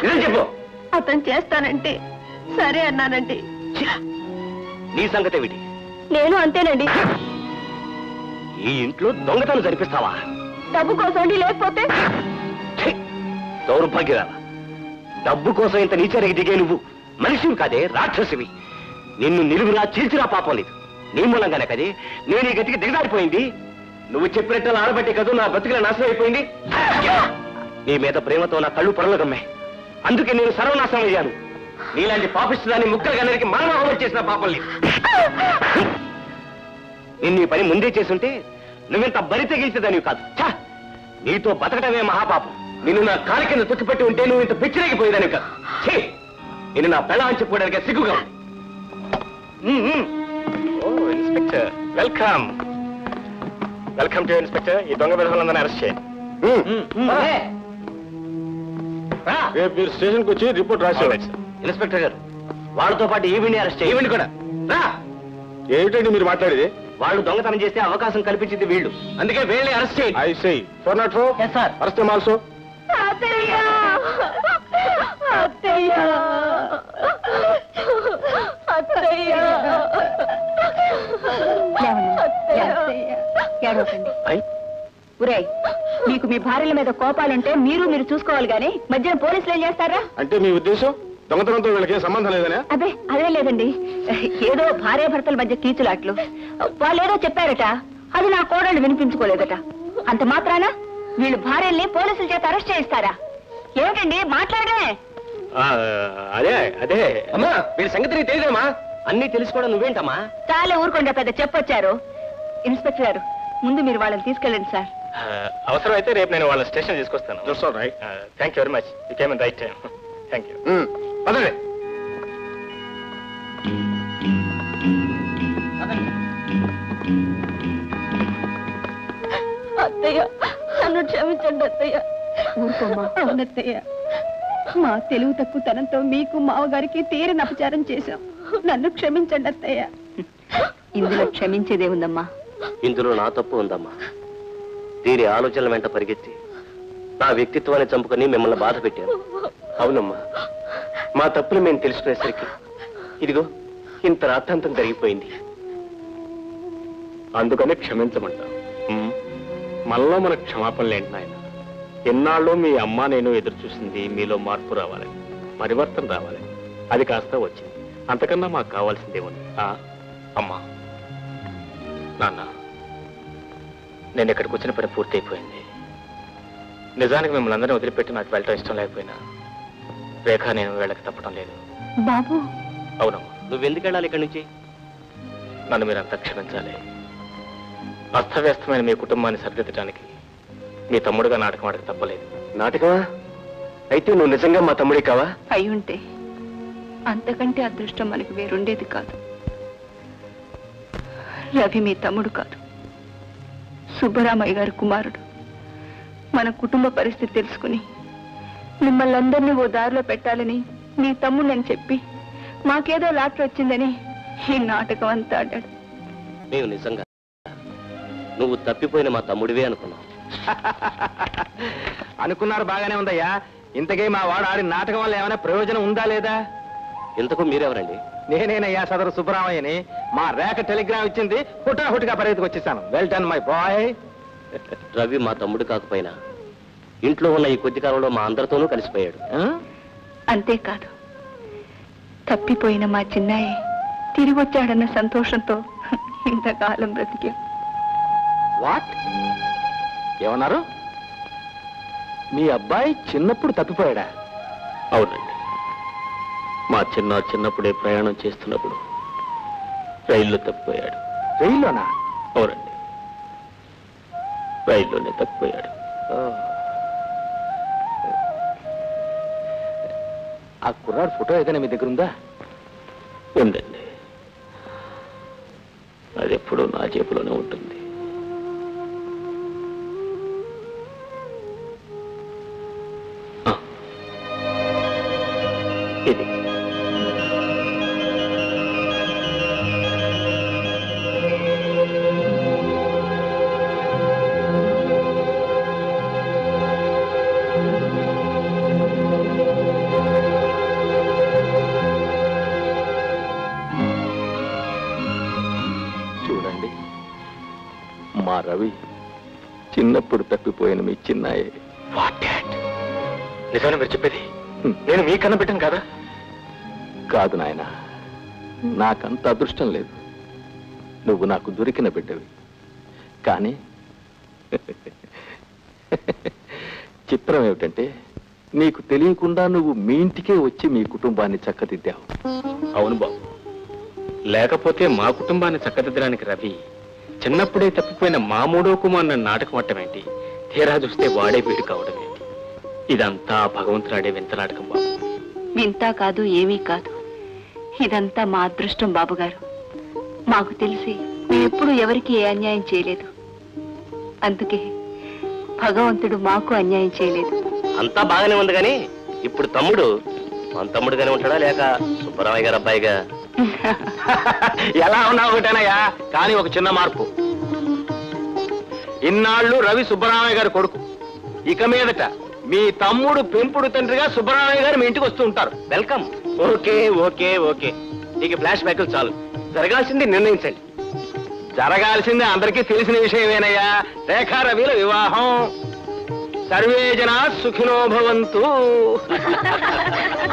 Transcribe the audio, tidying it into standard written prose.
చెప్పు. అతను చేస్తానంటే సరే అన్నానండి. నీ సంగతి ఏమిటి? నేను అంతేనండి. ఈ ఇంట్లో దొంగతనం జరిపిస్తావా? డబ్బు కోసం అండి, లేకపోతే దౌర్భాగ్యరా. డబ్బు కోసం ఇంత నీచరికి దిగే నువ్వు మనిషివి కాదే, రాక్షసివి. నిన్ను నిలువురా చీల్చిరా పాపం లేదు. నీ మూలంగానే కదే నేను ఈ గతికి దిగజారిపోయింది. నువ్వు చెప్పినట్టు ఆడబట్టి కదూ నా బతుకుల నాశనం అయిపోయింది. నీ మీద ప్రేమతో నా కళ్ళు పొరలు గమ్మాయి. అందుకే నేను సర్వనాశనం అయ్యాను. నీలాంటి పాపిస్తుదాన్ని ముక్కలుగా నరికి మానవహోమం చేసిన పాపం లేదు. నిన్ను ఈ పని ముందే చేసుంటే నువ్వింత బరి తెగించేదానివి కాదు. ఛా, నీతో బతకడమే మహాపాపం. నిన్ను నా కాలి కింద తొక్కిపెట్టి ఉంటే నువ్వు ఇంత పిచ్చిరేగిపోయేదానివి కాదు. ఛీ, నిన్ను నా పెళ్ళ అని చెప్పుకోవడానికి సిగ్గుగా ఉంది. Inspector welcome. Welcome to inspector. ఈ దొంగ విధులందరినీ అరెస్ట్ చేయండి. రేపు మీరు స్టేషన్కి వచ్చి రిపోర్ట్ రాసేవాడు. ఇన్స్పెక్టర్ గారు, వాళ్ళతో పాటు ఈవిని అరెస్ట్ చేయండి. ఈవిని కూడా రా. ఏమిటండి మీరు మాట్లాడేది? వాళ్ళు దొంగతనం చేస్తే అవకాశం కల్పించింది వీళ్ళు, అందుకే వీళ్ళని అరెస్ట్ చేయండి. I say 404. Arrest also. ఉరే, మీకు మీ భార్యల మీద కోపాలుంటే మీరు చూసుకోవాలి గానీ మధ్యన పోలీసులు ఏం చేస్తారా? అంటే మీ ఉద్దేశం దొంగతనంతో వీళ్ళకి సంబంధం లేదనే? అదే లేదండి. ఏదో భార్యాభర్తల మధ్య కీచులాట్లు. వాళ్ళేదో చెప్పారట, అది నా కోడళ్ళు వినిపించుకోలేదట. అంత మాత్రాన వీళ్ళు భార్యల్ని పోలీసుల చేత అరెస్ట్ చేయిస్తారా? ఏమిటండి మాట్లాడే? అదే అదే అమ్మా, వీళ్ళ సంగతి నీకు తెలియదమ్మా. అన్ని తెలుసుకోవడం నువ్వేంటమ్మా? చాలే ఊరుకోండి, పెద్ద చెప్పొచ్చారు. ఇన్స్పెక్టర్ గారు, ముందు మీరు వాళ్ళని తీసుకెళ్ళండి సార్. అవసరం అయితే రేపు నేను వాళ్ళ స్టేషన్ తీసుకొస్తాను. Thank you very much. You came in right time. Thank you. పదండి. అత్తయ్య, నన్ను క్షమించండి అత్తయ్య. ఊరుకోమ్మా. అవునత్తయ్య, మా తెలుగు తక్కువ తనంతో మీకు మావగారికి తీరని అపచారం చేశాం. నన్ను క్షమించండి అత్తయ్య. ఇందులో క్షమించేదేముందమ్మా? ఇందులో నా తప్పు ఉందమ్మా. దీని ఆలోచనల వెంట పరిగెత్తి నా వ్యక్తిత్వాన్ని చంపుకొని మిమ్మల్ని బాధ పెట్టాను. అవునమ్మా, మా తప్పులు మేము తెలుసుకునేసరికి ఇదిగో ఇంత రాద్ధాంతం జరిగిపోయింది. అందుకనే క్షమించమంటాం. మళ్ళా మనకు క్షమాపణలు ఏంటి నాయన? ఎన్నాళ్ళు మీ అమ్మ నేను ఎదురు చూసింది మీలో మార్పు రావాలని, పరివర్తన రావాలని. అది కాస్త వచ్చింది. అంతకన్నా మాకు కావాల్సిందేముంది? అమ్మా, నాన్న, నేను ఇక్కడికి వచ్చిన పని పూర్తయిపోయింది. నిజానికి మిమ్మల్ని అందరినీ వదిలిపెట్టి నాకు వెళ్ళటం ఇష్టం లేకపోయినా రేఖ నేను వెళ్ళక తప్పడం లేదు. బాబు. అవునమ్మా. నువ్వెందుకు వెళ్ళాలి ఇక్కడి నుంచి? నన్ను మీరంతా క్షమించాలి. అస్తవ్యస్తమైన మీ కుటుంబాన్ని సరిదిద్దడానికి మీ తమ్ముడుగా నాటకం ఆడక తప్పలేదు. నాటకమా? అయితే నువ్వు నిజంగా మా తమ్ముడి కావా? అయి ఉంటే అంతకంటే అదృష్టం మనకి వేరుండేది కాదు. రవి మీ తమ్ముడు కాదు, సుబ్బరామయ్య గారి కుమారుడు. మన కుటుంబ పరిస్థితి తెలుసుకుని మిమ్మల్ని అందరినీ ఓ దారిలో పెట్టాలని మీ తమ్ముడని చెప్పి మాకేదో లాటరీ వచ్చిందని ఈ నాటకం అంతా ఆడాడు. మేము నిజంగా నువ్వు తప్పిపోయిన మా తమ్ముడివే అనుకున్నాం. అనుకున్నారు, బాగానే ఉందయ్యా. ఇంతకీ మా వాడు ఆడిన నాటకం వల్ల ఏమైనా ప్రయోజనం ఉందా లేదా? ఇంతకు మీరెవరండి? నేనేనయ్యా, సదరు సుబ్బరామయ్యని. మా రేఖ టెలిగ్రామ్ ఇచ్చింది, హుటాహుటిగా పరిగెత్తుకు వచ్చేసాను. Well done my boy. Ravi మా తమ్ముడు కాకపోయినా ఇంట్లో ఉన్న ఈ కొద్ది కాలంలో మా అందరితోనూ కలిసిపోయాడు. అంతేకాదు, తప్పిపోయిన మా చిన్నాయి తిరిగి వచ్చాడన్న సంతోషంతో ఇంతకాలం బ్రతికే. వాట్? ఏమన్నారు? మీ అబ్బాయి చిన్నప్పుడు తప్పిపోయాడా? అవునండి. మా చిన్నప్పుడే ప్రయాణం చేస్తున్నప్పుడు రైల్లో తప్పిపోయాడు. రైల్లోనా? అవునండి, రైల్లోనే తప్పిపోయాడు. ఆ కుర్రాడు ఫోటో ఏదైనా మీ దగ్గర ఉందా? ఉందండి, అది ఎప్పుడూ నా జేబులోనే ఉంటుంది. ఇది రవి చిన్నప్పుడు తప్పిపోయిన మీ చిన్నాయే. నిజాన్ని మీరు చెప్పేది? నేను మీ కన్న బిడ్డను కదా? కాదు నాయన, నాకంత అదృష్టం లేదు. నువ్వు నాకు దొరికిన బిడ్డవి. కానీ చిత్రం ఏమిటంటే నీకు తెలియకుండా నువ్వు మీ ఇంటికే వచ్చి మీ కుటుంబాన్ని చక్కదిద్దావు. అవును బాబు, లేకపోతే మా కుటుంబాన్ని చక్కదిద్దడానికి రవి చిన్నప్పుడే తప్పిపోయిన మా మూడో కుమార్ని నాటకం అట్టమేంటి, తీరా చూస్తే వాడే వీడు కావడం ఏంటి? ఇదంతా భగవంతుడాడే వింత నాటకం బాబు. వింతా కాదు, ఏమీ కాదు. ఇదంతా మా అదృష్టం బాబుగారు. మాకు తెలిసి మేమెప్పుడు ఎవరికి ఏ అన్యాయం చేయలేదు. అందుకే భగవంతుడు మాకు అన్యాయం చేయలేదు. అంతా బాగానే ఉంది కానీ ఇప్పుడు తమ్ముడు మన తమ్ముడుగానే ఉంటాడా లేక సుబ్బరామయ్య గారు అబ్బాయిగా? ఎలా ఉన్నా ఒకటేనయ్యా, కానీ ఒక చిన్న మార్పు. ఇన్నాళ్ళు రవి సుబ్బరామయ్య గారి కొడుకు, ఇక మీదట మీ తమ్ముడు పెంపుడు తండ్రిగా సుబ్బరామయ్య గారు మీ ఇంటికి వస్తూ ఉంటారు. వెల్కమ్. ఓకే ఓకే ఓకే, నీకు ఫ్లాష్ బ్యాక్లు చాలు, జరగాల్సింది నిర్ణయించండి. జరగాల్సింది అందరికీ తెలిసిన విషయమేనయ్యా, రేఖా రవిల వివాహం. సర్వే జనా సుఖినో భవంతు.